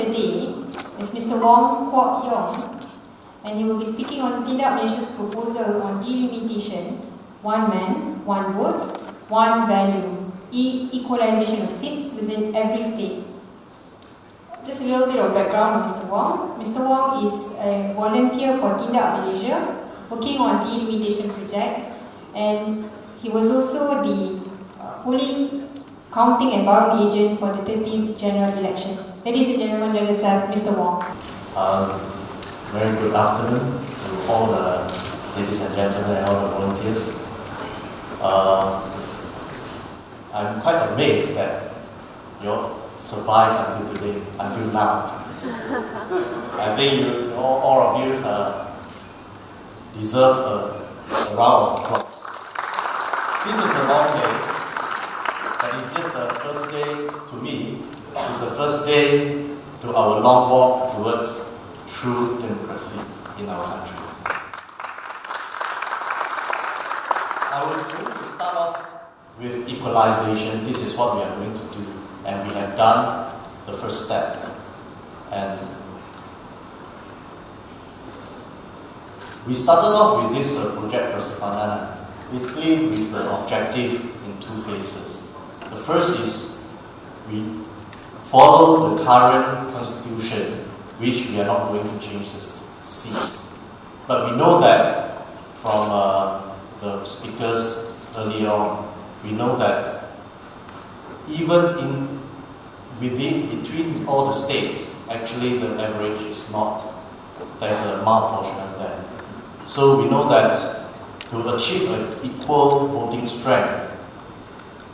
the day is Mr. Wong Kuok Yong, and he will be speaking on Tindak Malaysia's proposal on delimitation, one man, one vote, one value, equalization of seats within every state. Just a little bit of background on Mr. Wong. Mr. Wong is a volunteer for Tindak Malaysia, working on delimitation project, and he was also the polling, counting and barring agent for the 13th general election. Ladies and gentlemen, let us have Mr. Wong. Very good afternoon to all the ladies and gentlemen and all the volunteers. I'm quite amazed that you all survived until today, until now. I think all of you deserve a round of applause. This is a long day, but it's just the first day to me. It's the first day to our long walk towards true democracy in our country. I was going to start off with equalization. This is what we are going to do, and we have done the first step. And we started off with this project Persepadanan, basically with the objective in two phases. The first is we follow the current constitution, which we are not going to change the seats. But we know that from the speakers earlier on, we know that even between all the states, actually the average is not, there's a malapportionment there. So we know that to achieve an equal voting strength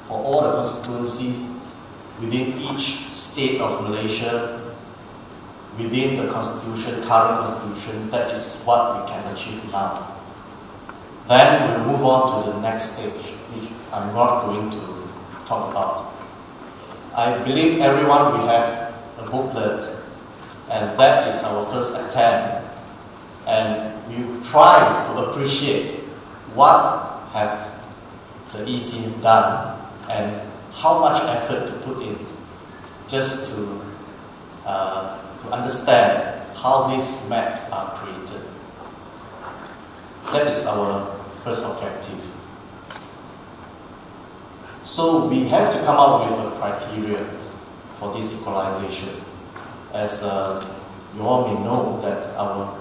for all the constituencies within each state of Malaysia, within the constitution, current constitution, that is what we can achieve now. Then we'll move on to the next stage, which I'm not going to talk about. I believe everyone will have a booklet, and that is our first attempt. And we will try to appreciate what have the EC done and how much effort to put in just to understand how these maps are created. That is our first objective. So we have to come up with a criteria for this equalization. As you all may know that our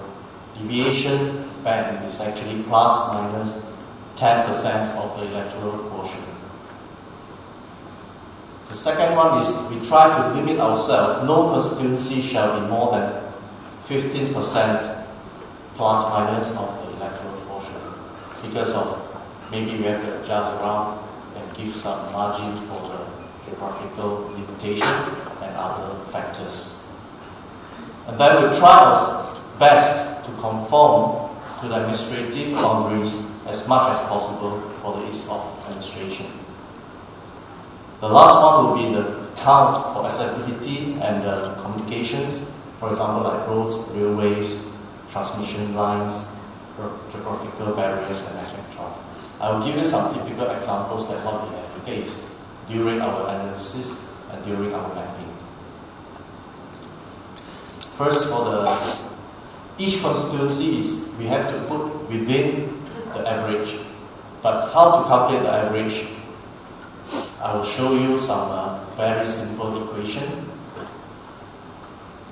deviation band is actually plus minus 10% of the electoral quotient. The second one is we try to limit ourselves. No constituency shall be more than 15% plus minus of the electoral quotient, because of maybe we have to adjust around and give some margin for the geographical limitation and other factors. And then we try our best to conform to the administrative boundaries as much as possible for the ease of administration. The last one will be the count for accessibility and communications, for example, like roads, railways, transmission lines, geographical barriers, and etc. I will give you some typical examples that what we have faced during our analysis and during our mapping. First, for each constituency is we have to put within the average. But how to calculate the average? I will show you some very simple equation.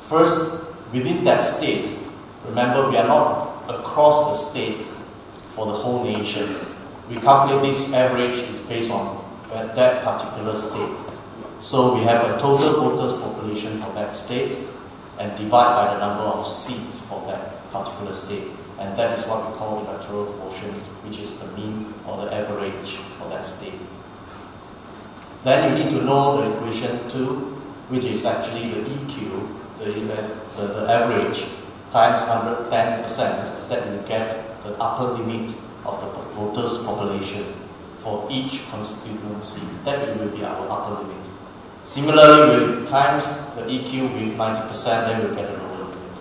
First, within that state, remember we are not across the state for the whole nation. We calculate this average is based on that particular state. So we have a total voters population for that state and divide by the number of seats for that particular state. And that is what we call electoral quotient, which is the mean or the average for that state. Then you need to know the equation 2, which is actually the EQ, the average, times 110%, that will get the upper limit of the voters' population for each constituency. That will be our upper limit. Similarly, we'll times the EQ with 90%, then we'll get a lower limit.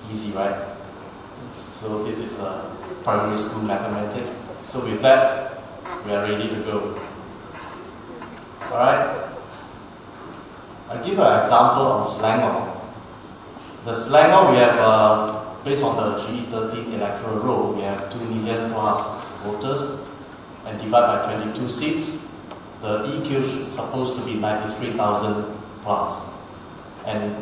Easy, right? So this is a primary school mathematics. So with that, we are ready to go. Alright? I'll give an example on Selangor. The Selangor, we have, based on the G13 electoral roll, we have 2 million plus voters, and divided by 22 seats, the EQ is supposed to be 93,000 plus. And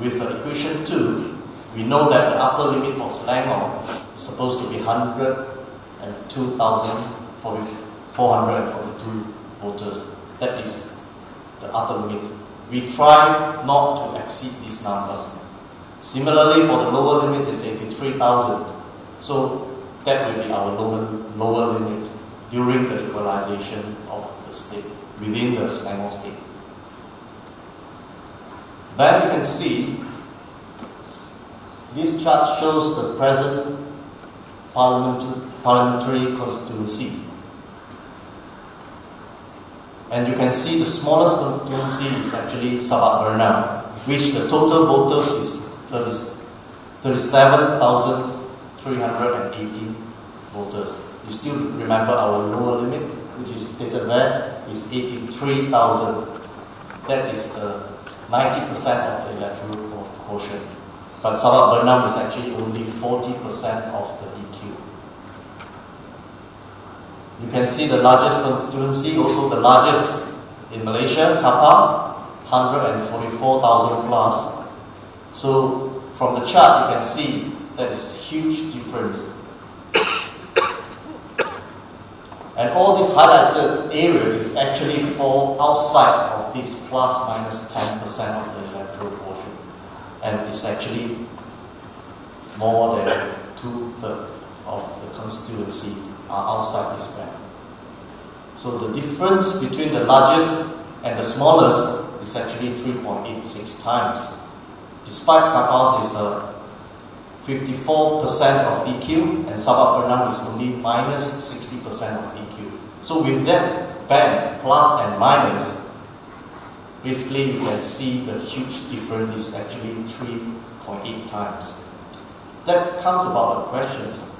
with the equation 2, we know that the upper limit for Selangor is supposed to be 102,442 voters. That is the upper limit. We try not to exceed this number. Similarly, for the lower limit is 83,000. So that will be our lower limit during the equalization of the state, within the Selangor state. Then you can see, this chart shows the present parliamentary constituency. And you can see the smallest constituency is actually Sabak Bernam, which the total voters is 37,380 voters. You still remember our lower limit, which is stated there, is 83,000. That is the 90% of the electoral quotient. But Sabak Bernam is actually only 40% of the EQ. You can see the largest constituency, also the largest in Malaysia, Kapar, 144,000 plus. So from the chart you can see that is huge difference. And all this highlighted area is actually fall outside of this plus minus 10% of the electoral quotient. And it's actually more than 2/3 of the constituency are outside this band. So the difference between the largest and the smallest is actually 3.86 times. Despite Kapal's is 54% of EQ and Sabak Bernam is only minus 60% of EQ. So with that band, plus and minus, basically you can see the huge difference is actually 3.8 times. That comes about the questions.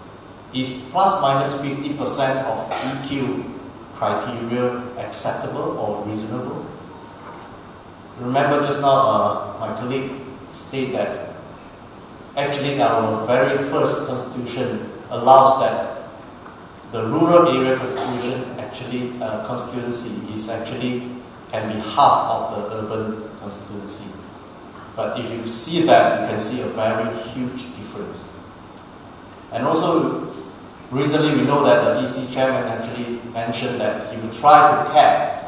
Is plus minus 50% of EQ criteria acceptable or reasonable? Remember just now my colleague stated that actually our very first constitution allows that the rural area constituency is actually can be half of the urban constituency. But if you see that, you can see a very huge difference. And also, recently we know that the EC chairman actually mentioned that he would try to cap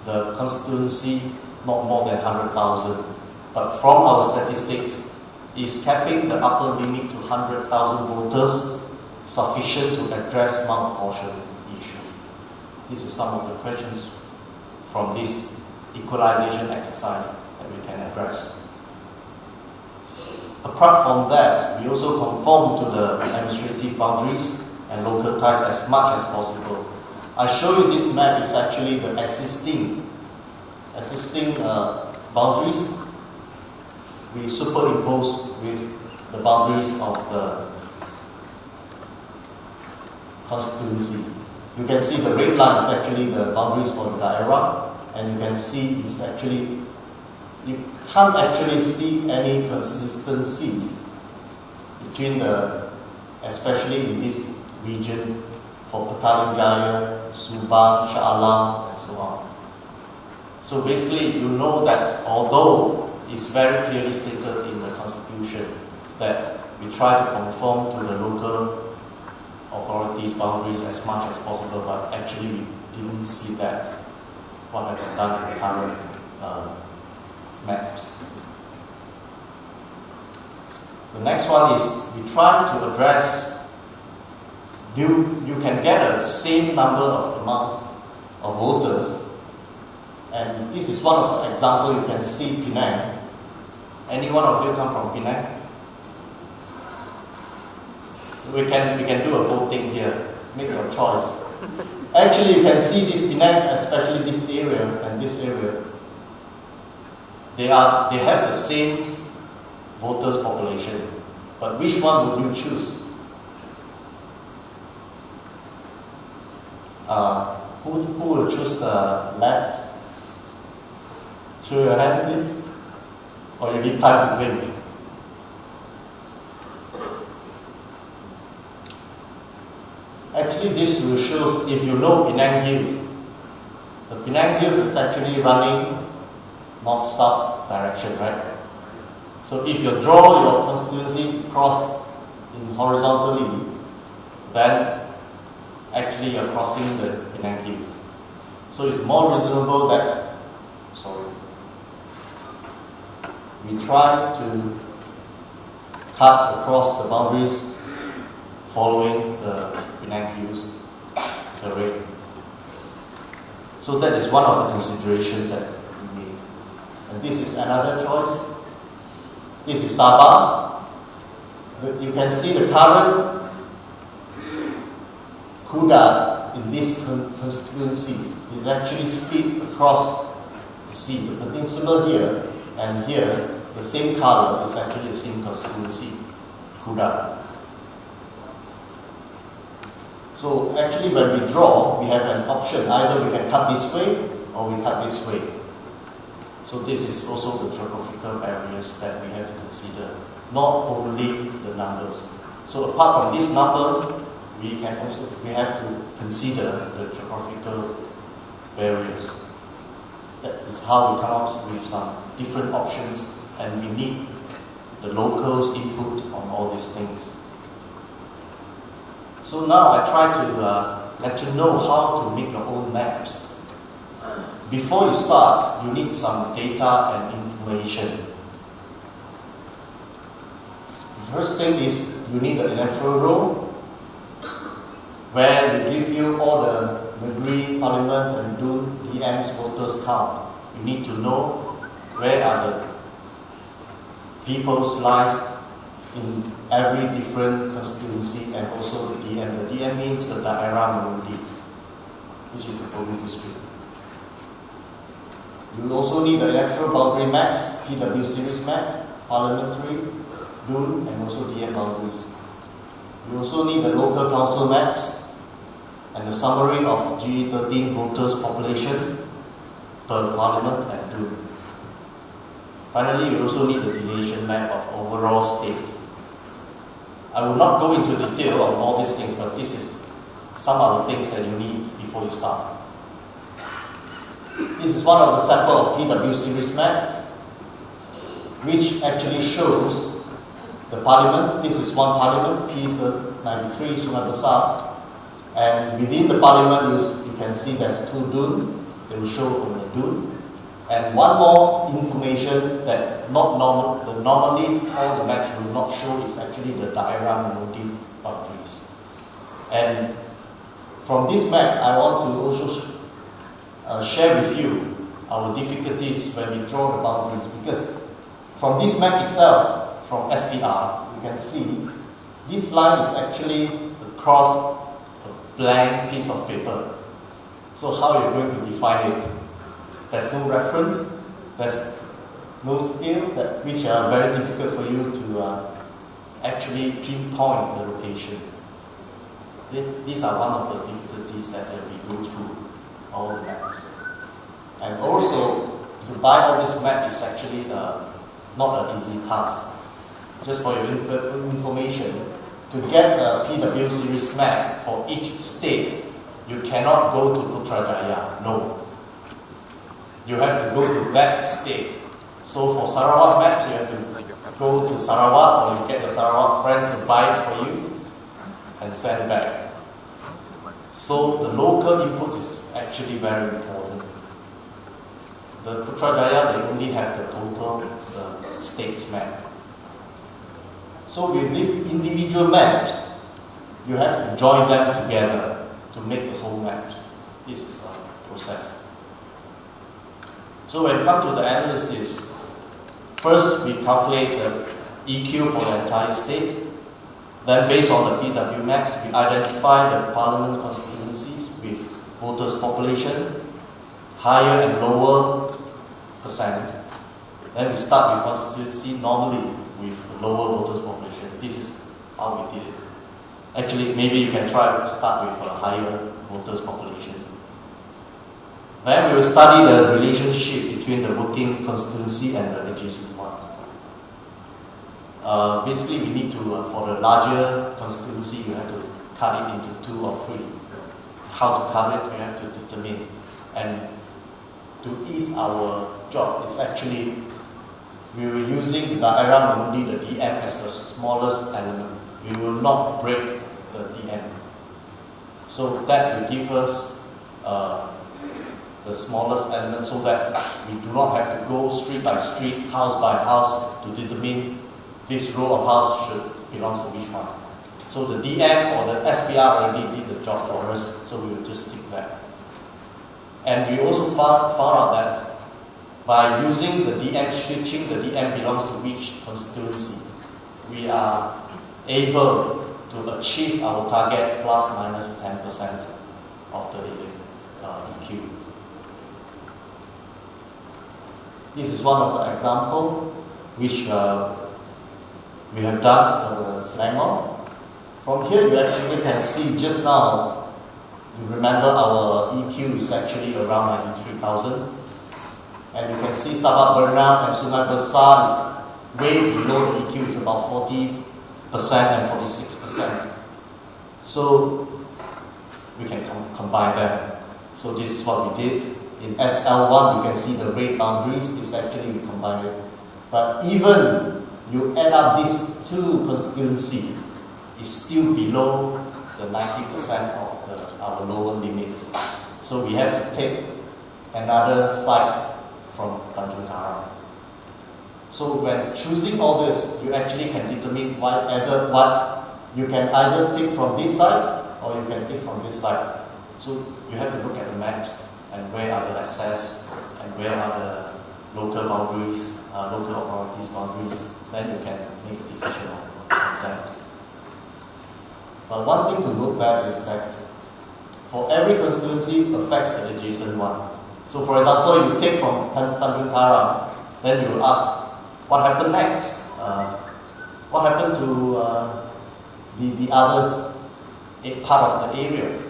the constituency not more than 100,000. But from our statistics, is capping the upper limit to 100,000 voters sufficient to address malapportion issue? These are some of the questions from this equalization exercise that we can address. Apart from that, we also conform to the administrative boundaries and local ties as much as possible. I show you this map is actually the existing boundaries. We superimpose with the boundaries of the constituency. You can see the red line is actually the boundaries for the daerah, and you can see it's actually, you can't actually see any consistencies between the, especially in this region for Petaling, Jaya, Subang, Shah Alam, and so on. So basically, you know that although it's very clearly stated in the Constitution that we try to conform to the local authorities' boundaries as much as possible, but actually we didn't see that, what have been done in the current maps. The next one is we try to address, you can get a same number of amounts of voters, and this is one of the examples. You can see Penang. Any one of you come from Penang? We can do a voting here. Make your choice. Actually, you can see this Penang, especially this area and this area. They have the same voters population, but which one would you choose? Who will choose the left? Show your hand, please. or you need time to win. Actually, this will show, if you know Penang Hills, the Penang Hills is actually running north-south direction, right? So if you draw your constituency across in horizontally, then actually you're crossing the Penang Hills. So it's more reasonable that, we try to cut across the boundaries following the Penang Hills terrain. So that is one of the considerations that we made. And this is another choice. This is Sabah. You can see the current Kuda in this constituency is actually split across the sea. The peninsula here and here, the same color is actually the same constituency, Kuda. So actually when we draw, we have an option. Either we can cut this way or we cut this way. So this is also the geographical barriers that we have to consider, not only the numbers. So apart from this number, we have to consider the geographical barriers. That is how we come up with some different options, and we need the locals' input on all these things. So now I try to let you know how to make your own maps. Before you start, you need some data and information. The first thing is you need an electoral roll, where they give you all the Negeri, Parliament and DM's voters count. You need to know where are the people's lives in every different constituency, and also the DM. The DM means the Daerah Mengundi, which is the polling district. You also need the electoral boundary maps, PW series map, parliamentary, DUN, and also DM boundaries. You also need the local council maps and the summary of G13 voters population per parliament and DUN. Finally, you also need the delegation map of overall states. I will not go into detail on all these things, but this is some of the things that you need before you start. This is one of the sample of PW series map, which actually shows the parliament. This is one parliament, P93, Sungai Besar. And within the parliament, you can see there's two DUN. They will show on the DUN. And one more information that normally all the maps will not show is actually the Daerah Mengundi boundaries. And from this map, I want to also share with you our difficulties when we draw the boundaries, because from this map itself, from SPR, you can see this line is actually across a blank piece of paper. So how are you going to define it? There's no reference, there's no scale, which are very difficult for you to actually pinpoint the location. These are one of the difficulties that we go through all the maps. And also, to buy all this map is actually not an easy task. Just for your information, to get a PW series map for each state, you cannot go to Putrajaya, no. You have to go to that state. So for Sarawak maps, you have to go to Sarawak, or you get your Sarawak friends to buy it for you and send it back. So the local input is actually very important. The Putrajaya, they only have the total states map. So with these individual maps, you have to join them together to make the whole maps. This is a process. So when it comes to the analysis, first we calculate the EQ for the entire state. Then based on the PW maps, we identify the parliament constituencies with voters population, higher and lower percent. Then we start with constituency normally with lower voters population. This is how we did it. Actually, maybe you can try to start with a higher voters population. Then we will study the relationship between the working constituency and the adjacent one. basically we need to, for the larger constituency, you have to cut it into 2 or 3. How to cut it, we have to determine. And to ease our job, it's actually, we were using the diagram only the DM as the smallest element. We will not break the DM. So that will give us the smallest element so that we do not have to go street by street, house by house to determine this row of house should belong to which one. So the DM or the SPR already did the job for us, so we will just tick that. And we also found out that by using the DM, switching the DM belongs to which constituency, we are able to achieve our target plus minus 10% of the EQ. This is one of the examples which we have done for the Selangor. From here you actually can see just now, you remember our EQ is actually around 93,000. And you can see Sabak Bernam and Sungai Besar is way below the EQ, is about 40% and 46%. So we can combine them. So this is what we did. In SL1 you can see the rate boundaries is actually we combine it. But even you add up these 2 constituencies, it's still below the 90% of our lower limit. So we have to take another site from Tanjung Karang. So when choosing all this, you actually can determine what you can either take from this side or you can take from this side. So you have to look at the maps and where are the access and where are the local boundaries, local authorities boundaries. Then you can make a decision on that. But one thing to look at is that for every constituency affects the adjacent one. So for example, you take from Tanjung Karang, then you will ask, what happened next? What happened to the others, part of the area?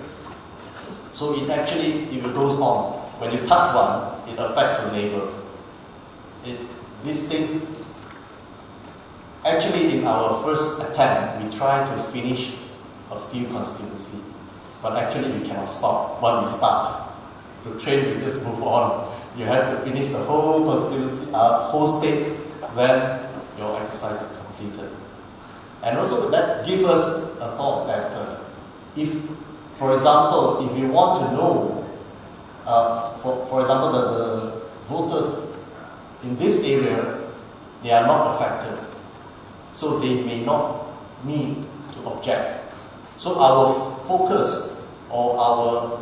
So it actually, if it goes on, when you touch one, it affects the neighbors. These things, actually in our first attempt, we tried to finish a few constituencies, but actually we cannot stop when we start. The train will just move on. You have to finish the whole constituency, whole state, then your exercise is completed. And also that gives us a thought that if, for example, if you want to know, for example, the voters in this area, they are not affected, so they may not need to object. So our focus or our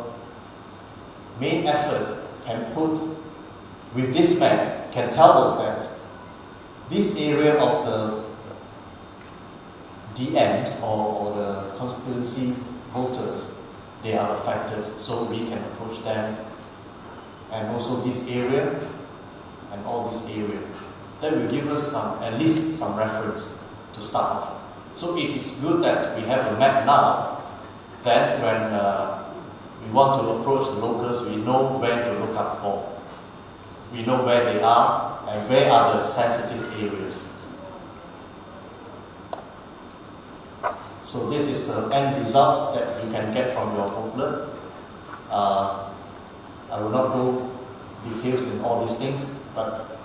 main effort can put with this map can tell us that this area of the DMs or the constituency voters, they are affected, so we can approach them, and also this area and all this area. That will give us at least some reference to start off. So it is good that we have a map now. Then when we want to approach the locals, we know where to look up for. We know where they are and where are the sensitive areas. So this is the end results that you can get from your booklet. I will not go details in all these things, but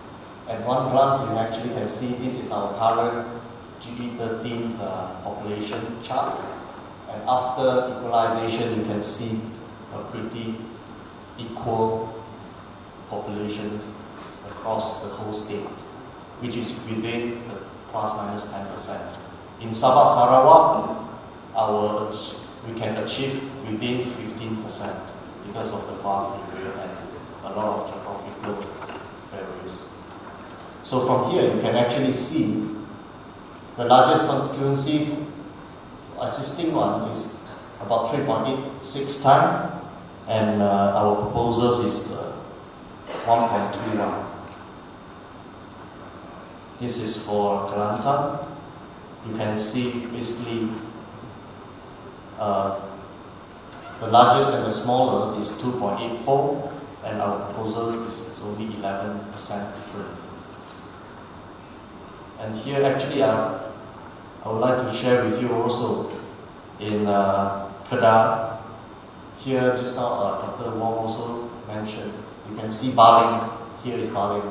at one glance you actually can see this is our current GB13 population chart. And after equalization, you can see a pretty equal population across the whole state, which is within the plus minus 10%. In Sabah Sarawak, we can achieve within 15% because of the vast area and a lot of geographical barriers. So from here, you can actually see the largest constituency assisting one is about 3.86 times, and our proposals is 1.21. This is for Kelantan. You can see basically the largest and the smaller is 2.84, and our proposal is only 11% different. And here actually I would like to share with you also in Kedah. Here, just now, Dr. Wong also mentioned, you can see Baling. Here is Baling.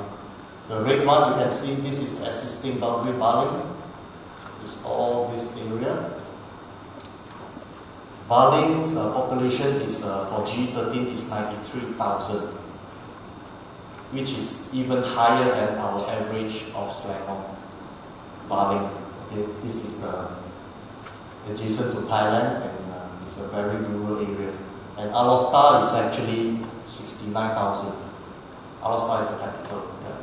The red one, you can see this is the existing boundary Baling. It's all this area. Baling's population is for G13 is 93,000, which is even higher than our average of Selangor. Baling. Okay, this is adjacent to Thailand, and it's a very rural area. And Alostar is actually 69,000. Alostar is the capital. Yeah.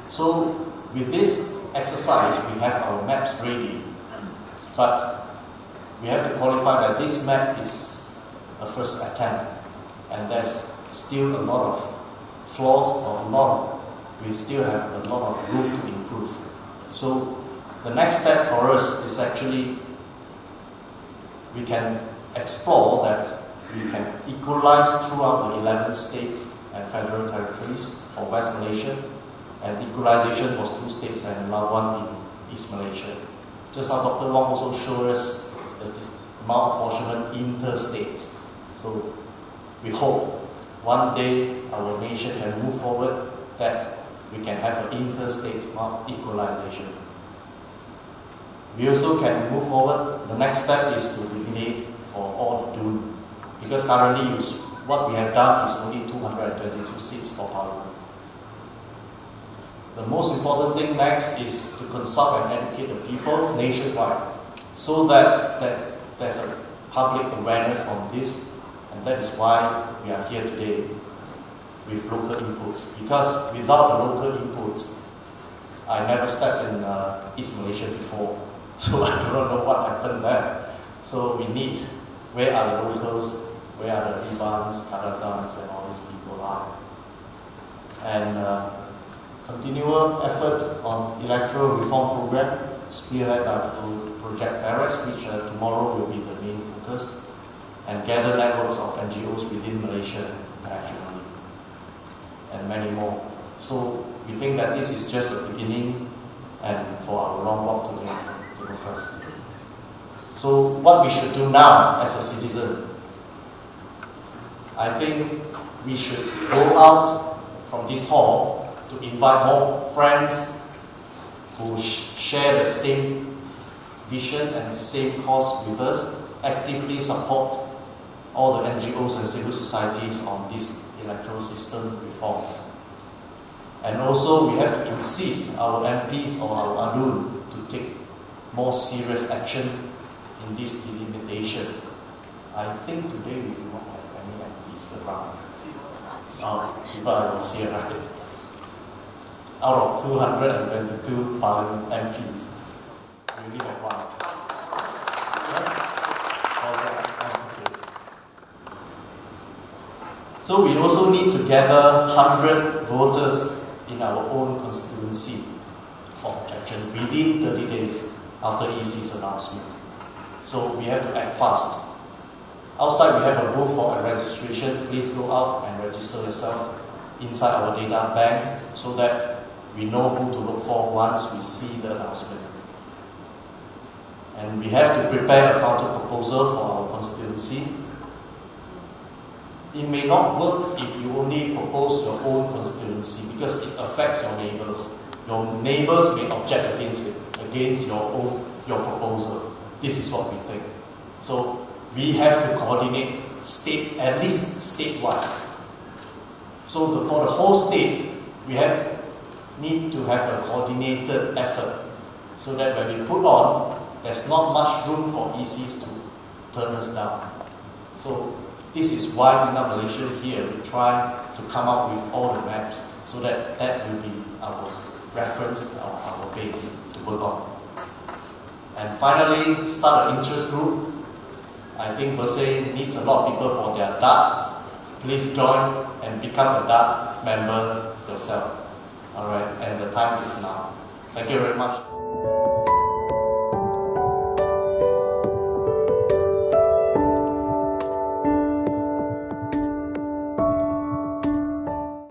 So with this exercise, we have our maps ready, but we have to qualify that this map is a first attempt, and there's still a lot of flaws, we still have a lot of room to improve. So the next step for us is actually we can explore that we can equalize throughout the 11 states and federal territories for West Malaysia, and equalization for 2 states and Labuan in East Malaysia. Just now Dr. Wong also showed us this amount apportionment interstate. So we hope one day our nation can move forward that we can have an interstate equalization. We also can move forward. The next step is to delineate for all the dune, because currently what we have done is only 222 seats for Parliament. The most important thing next is to consult and educate the people nationwide, so that there's a public awareness on this, and that is why we are here today with local inputs. Because without the local inputs, I never stepped in East Malaysia before, so I do not know what happened there. So we need, where are the locals, where are the Ibans, Kadazans, and all these people are. And continual effort on electoral reform program, spearhead by Project Paris, which tomorrow will be the main focus, and gather networks of NGOs within Malaysia internationally, and many more. So we think that this is just a beginning, and for our long walk to democracy. So what we should do now as a citizen, I think we should go out from this hall to invite more friends who share the same vision and the same cause with us, actively support all the NGOs and civil societies on this electoral system reform. And also we have to insist our MPs or our ADUN to take more serious action in this delimitation. I think today we do not have any MPs around. People I was here, right? Out of 222 Parliament MPs, we only have one. So we also need to gather 100 voters in our own constituency for objection within 30 days after EC's announcement. So we have to act fast. Outside we have a booth for a registration. Please go out and register yourself inside our data bank so that we know who to look for once we see the announcement. And we have to prepare a counter proposal for our constituency. It may not work if you only propose your own constituency, because it affects your neighbours. Your neighbours may object against your proposal. This is what we think. So we have to coordinate at least statewide. So for the whole state, we need to have a coordinated effort, so that when we put on, there's not much room for ECs to turn us down. So this is why Tindak Malaysia here, we try to come up with all the maps, so that will be our reference, our base to work on. And finally, start an interest group. I think per se needs a lot of people for their darts. Please join and become a dart member yourself. Alright, and the time is now. Thank you very much.